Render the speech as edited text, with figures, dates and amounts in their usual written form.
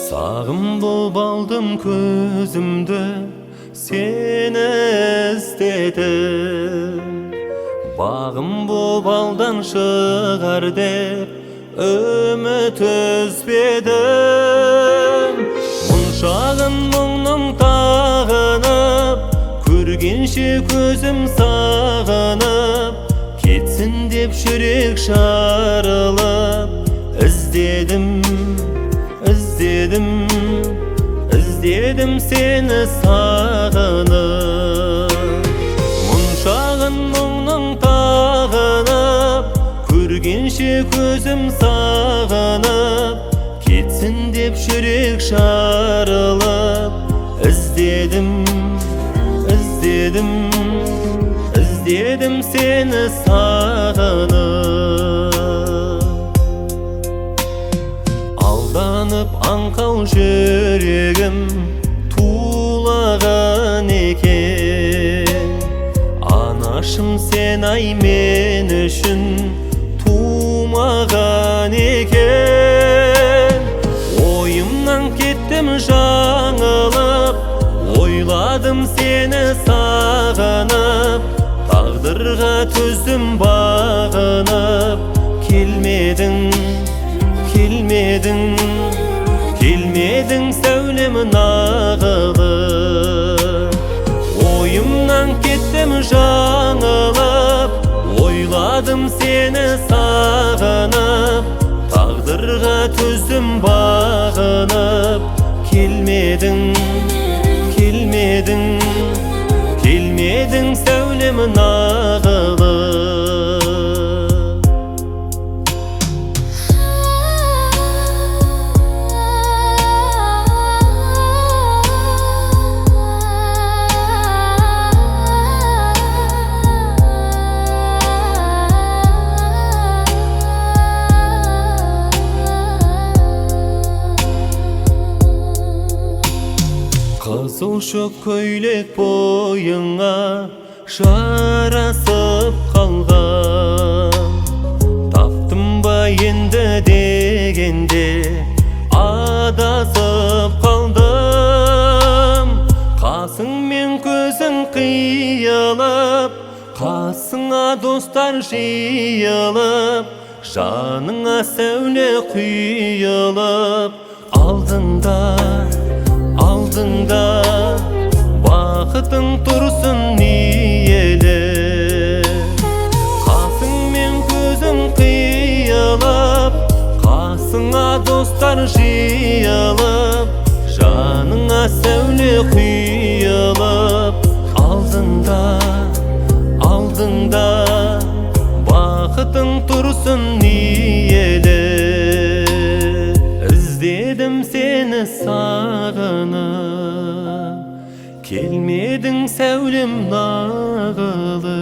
Sağım bolup aldım közümde, seni izledim. Bağım bu baldan çıkar dep ümit üzmedim. Munşağın muңnum tağınıp, көргенше көзім сағынып, кетсін деп жүрек жарылып, іздедім сені сағынып. Мұншағын мұңның тағынып, көргенше көзім сағынып, кетсін деп жүрек жарылып, іздедім сені сағынып. Алданып аңқау жүрегім тулаған екен. Анашым сен ай мен үшін тумаған екен. Ойымнан кеттім жаңылып, ойладым сені сағынып, тағдырға төздім бағынып. Келмедің сәулем нағылып. Ойымнан кеттім жаңылып, ойладым сені сағынып, тағдырға төздім бағынып. Келмедің сәулем нағылып. Қызыл шөк көйлек бойыңа жарасып қалған. Таптым ба енді дегенде адасып қалдым. Қасың мен көзің қиылып, қасыңа достар жиылып, жаныңа сәуле құйылып. Алдыңда бақытың тұрсын ниелі. Қасың мен көзің қиылып, қасыңа достар жиылып, жаныңа сәуле құйылып. Алдыңда бақытың тұрсын ниелі. Іздедім сені сағынып, келмедің сәулем нағылып.